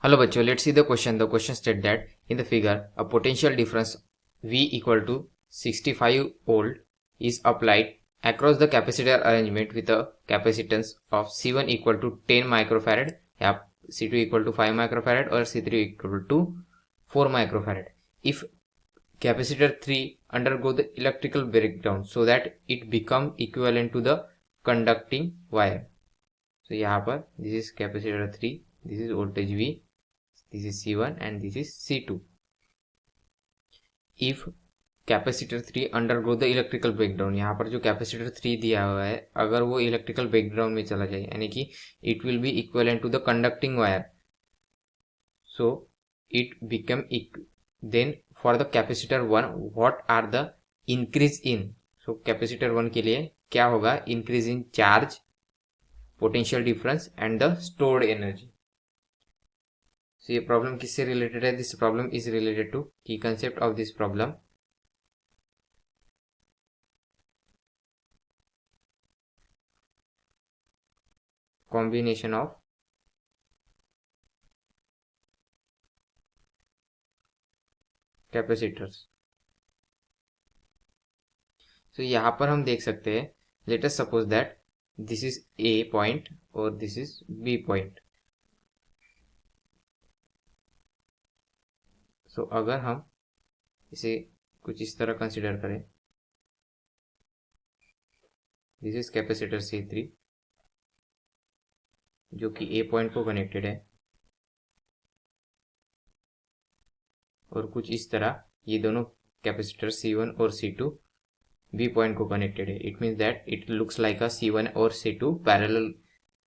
Hello bachcho, let's see the question. The question states that in the figure a potential difference V equal to 65 volt is applied across the capacitor arrangement with a capacitance of C1 equal to 10 microfarad या C2 equal to 5 microfarad or C3 equal to 4 microfarad. If capacitor 3 undergo the electrical breakdown so that it become equivalent to the conducting wire. So यहाँ पर this is capacitor 3, this is voltage V, this is C1 and this is C2. If capacitor 3 undergo the electrical breakdown, यहाँ पर जो capacitor 3 दिया हुआ है अगर वो इलेक्ट्रिकल ब्रेकडाउन में चला जाए यानी कि it will be equivalent to the conducting wire, so it become then for the capacitor 1 what are the increase in. So capacitor 1 के लिए क्या होगा? Increase in charge, potential difference and the stored energy. So ये problem किससे related है? This problem is related to key concept of this problem. Combination of capacitors. तो यहाँ पर हम देख सकते हैं, let us suppose that this is A point और दिस इज बी पॉइंट. सो अगर हम इसे कुछ इस तरह कंसिडर करें, दिस इज कैपेसिटर C3 जो कि ए पॉइंट को कनेक्टेड है और कुछ इस तरह ये दोनों कैपेसिटर C1 और C2 बी पॉइंट को कनेक्टेड है. It means that it looks like a C1 और C2 पैरेलल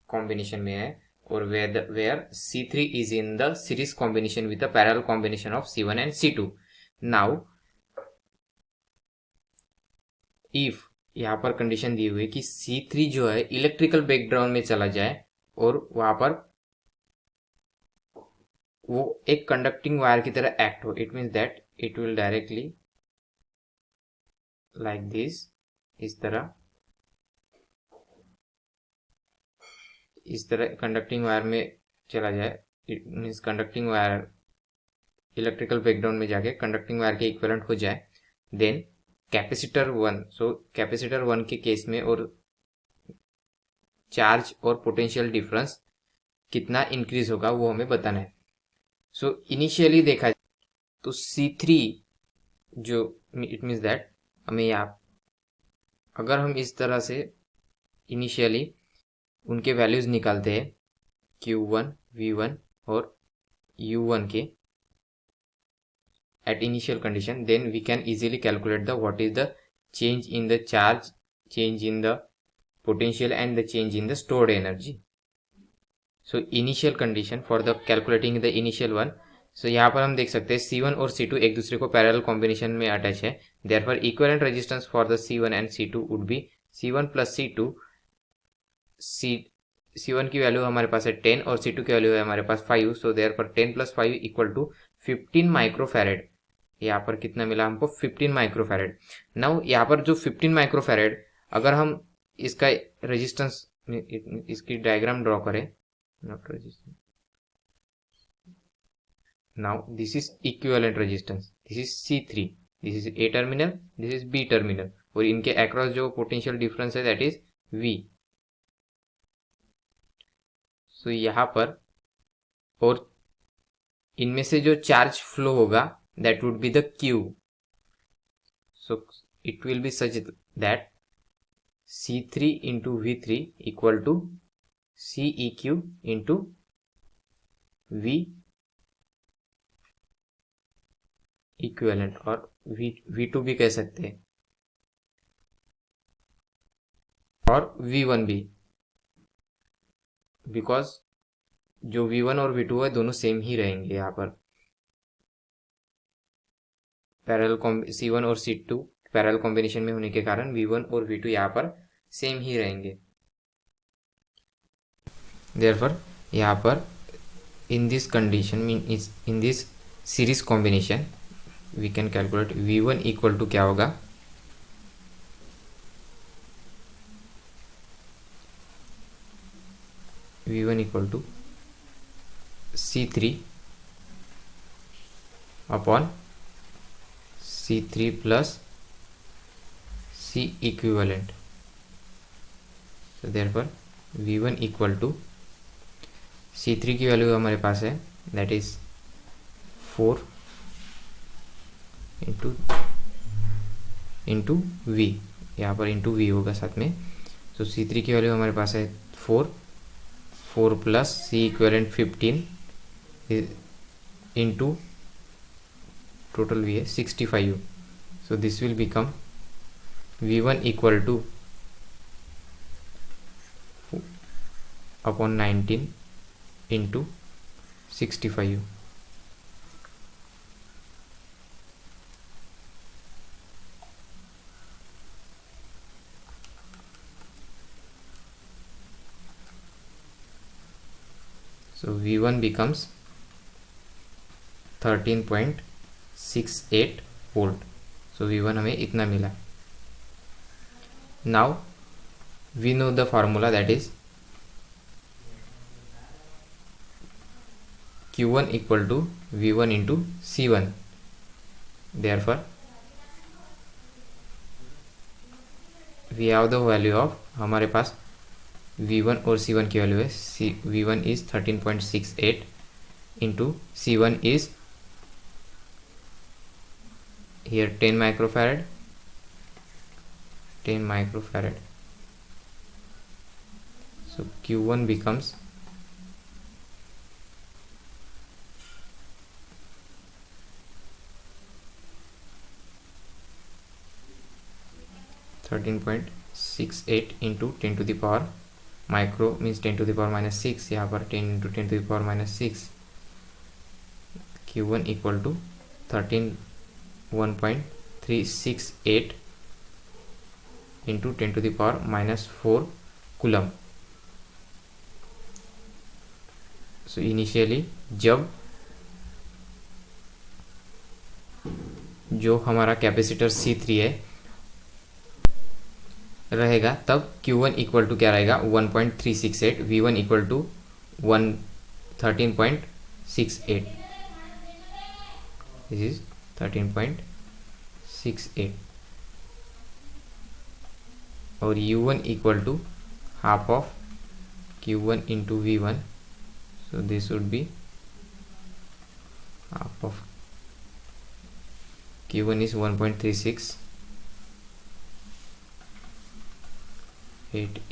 कॉम्बिनेशन में है और where C3 is in the series combination with a parallel combination of C1 and C2. Now if यहाँ पर condition दी हुई है कि C3 जो है इलेक्ट्रिकल ब्रेकडाउन में चला जाए और वहां पर वो एक कंडक्टिंग वायर की तरह एक्ट हो, it means that it will directly like this, इस तरह कंडक्टिंग वायर में चला जाए. It means conducting wire electrical breakdown में जाके कंडक्टिंग वायर के इक्विवेलेंट हो जाए. देन कैपेसिटर 1, सो कैपेसिटर 1 के केस में और चार्ज और पोटेंशियल डिफरेंस कितना इंक्रीज होगा वो हमें बताना है. सो इनिशियली देखा जाए तो C3 जो इट मीन्स दैट हमें यहाँ अगर हम इस तरह से इनिशियली उनके वैल्यूज निकालते हैं Q1, V1 और U1 के at initial condition, then we can easily calculate the what is the change in the charge, change in the potential and the change in the stored energy. So initial condition for the calculating the initial one. So यहाँ पर हम देख सकते हैं C1 और C2 एक दूसरे को पैरेलल कॉम्बिनेशन में अटैच है. Therefore equivalent resistance for the C1 and C2 would be C1 plus C2. C1 की वैल्यू हमारे पास है 10 और C2 की वैल्यू है हमारे पास 5. So therefore 10 plus 5 equal to 15 microfarad. यहाँ पर कितना मिला हमको? 15 माइक्रोफैरेड. नाउ यहाँ पर जो 15 माइक्रोफैरेड अगर हम इसका रेजिस्टेंस इसकी डायग्राम ड्रॉ करें, not resistance, now this is equivalent resistance, this is C3, this is A terminal, this is B terminal और इनके अक्रॉस जो पोटेंशियल डिफरेंस है दैट इज V. सो यहाँ पर और इनमें से जो चार्ज फ्लो होगा that would be the Q. So it will be such that C3 into V3 equal to CEQ into V equivalent और V2 भी कह सकते हैं और V1 भी, बिकॉज जो V1 और V2 है दोनों सेम ही रहेंगे. यहाँ पर पैरेलल C1 और C2 पैरेलल कॉम्बिनेशन में होने के कारण V1 और V2 यहाँ पर सेम ही रहेंगे. Therefore यहाँ पर in this condition in this series combination we can calculate V1 equal to क्या होगा? V1 equal to C3 upon C3 plus C इक्विवेलेंट। तो therefore V1 equal to C3 की वैल्यू हमारे पास है, दैट इज 4 इंटू V, यहाँ पर into V होगा साथ में। तो C3 की वैल्यू हमारे पास है 4 plus C equivalent 15 into total V है 65। सो this will become V1 equal two upon 19 into 65। So V1 becomes 13.68 volt. So V1 हमें इतना मिला। Now we know the formula, that is Q1 equal to V1 into C1। Therefore we have the value of, हमारे पास V1 और C1 की value है। V1 is 13.68 into C1 is here 10 microfarad, 10 microfarad। So Q1 becomes 13.68 into 10 to the power micro means 10 to the power minus 6, यहाँ पर 10 into 10 to the power minus 6। Q1 equal to 1.368 into 10 to the power minus 4 coulomb. So initially जब जो हमारा capacitor C3 है रहेगा, तब Q1 equal टू क्या रहेगा 1.368, V1 equal to 13.68, this is 13.68 और U1 equal to half of Q1 into V1। So this would be half of Q1 is 1.368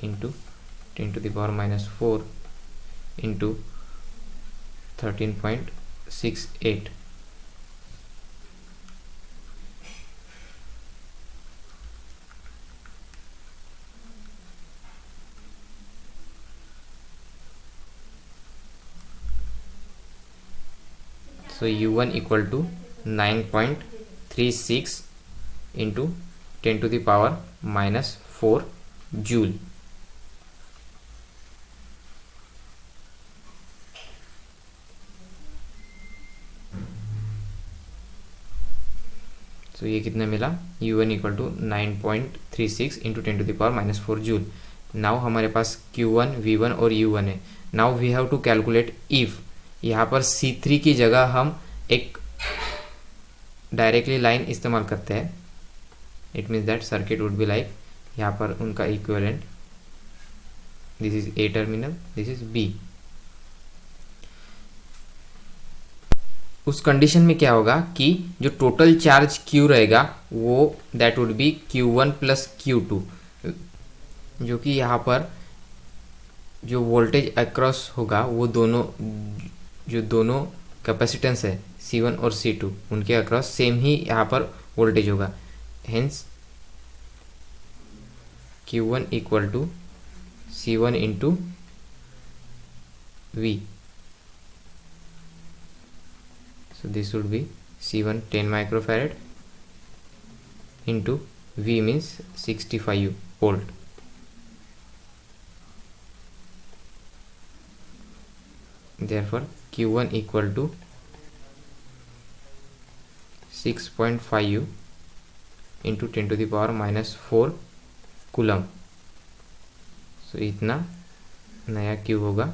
into 10 to the power minus 4 into 13.68। So U1 equal to 9.36 into 10 to the power minus 4 joule. तो ये कितना मिला, U1 equal to 9.36 into 10 to the power minus 4 joule. Now हमारे पास Q1, V1 और U1 है। Now we have to calculate if, यहाँ पर C3 की जगह हम एक डायरेक्टली लाइन इस्तेमाल करते हैं। It means that circuit would be like, यहाँ पर उनका equivalent, this is A terminal, this is B। उस कंडीशन में क्या होगा कि जो टोटल चार्ज Q रहेगा वो that would be Q1 plus Q2, जो कि यहाँ पर जो वोल्टेज अक्रॉस होगा वो दोनों जो दोनों कैपेसिटेंस है C1 और C2 उनके अक्रॉस सेम ही यहाँ पर वोल्टेज होगा। Hence Q1 equal to C1 into V। So this would be C1 10 microfarad into V means 65 volt। Therefore Q1 equal to 6.5 into 10 to the power minus 4 coulomb. So इतना नया Q होगा।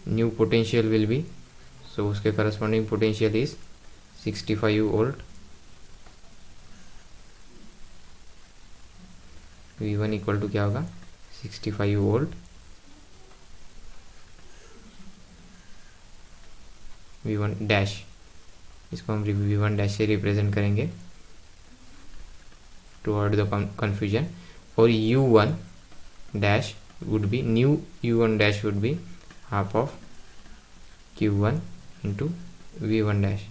New potential will be, so उसके corresponding potential is 65 volt. V1 equal टू क्या होगा 65 volt, V1 dash, इसको हम V1 dash से रिप्रेजेंट करेंगे टू अवॉइड द कंफ्यूजन। और U1 dash would be new U1 dash would be half of Q1 into V1 dash,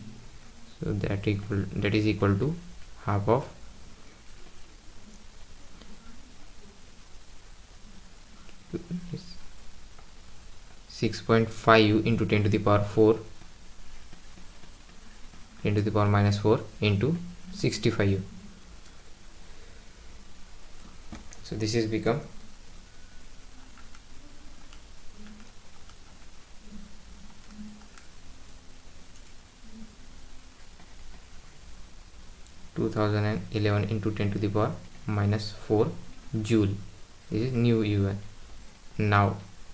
so that is equal to half of is 6.5 into 10 to the power 4 10 to the power minus 4 into 65. So this is become 2011 into 10 to the power minus 4 joule. This is new UN। Now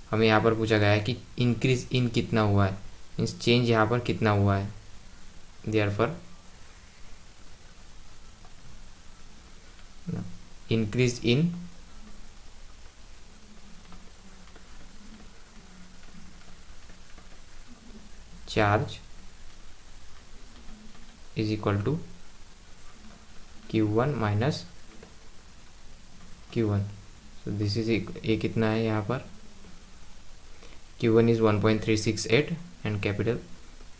हमें यहाँ पर पूछा गया है कि increase in कितना हुआ है, मीन्स चेंज यहाँ पर कितना हुआ है। Therefore increase in charge is equal to Q1 minus Q1। So this is a कितना है यहाँ पर, Q1 is 1.368 and capital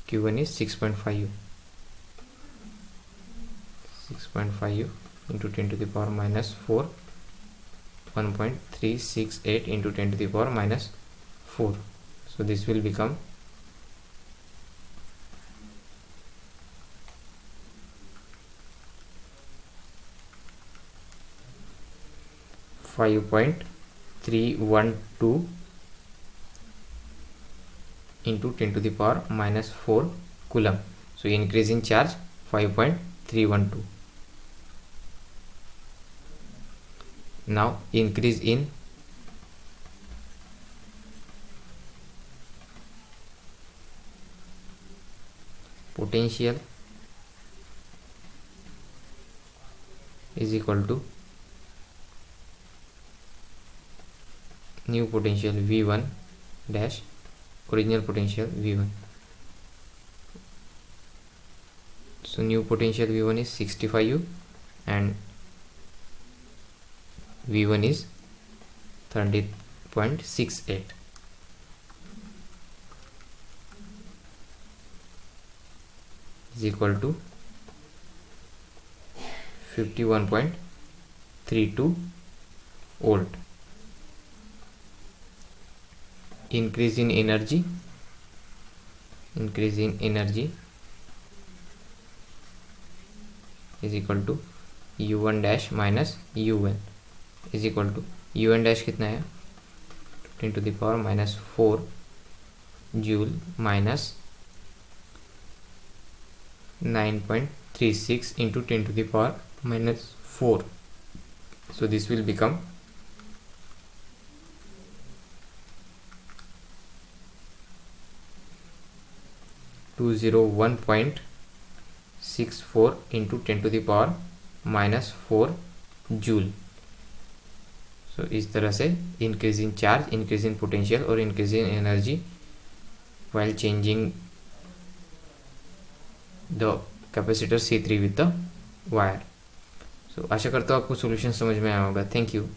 Q1 is 6.5 into 10 to the power minus 4, 1.368 into 10 to the power minus 4। So this will become 5.312 into 10 to the power minus 4 coulomb. So increase in charge 5.312. Now increase in potential is equal to new potential V1 dash original potential V1. So new potential V1 is 65 and V1 is 30.68 is equal to 51.32 volt. Increase in energy is equal to U1 dash minus UN is equal to UN dash कितना है 10 to the power minus 4 joule minus 9.36 into 10 to the power minus 4. So this will become 201.64 into 10 to the power minus 4 joule. So इस तरह से increase in charge, increase in potential और increase in energy while changing the capacitor C3 with the wire। So आशा करता हूँ आपको solution समझ में आया होगा। Thank you.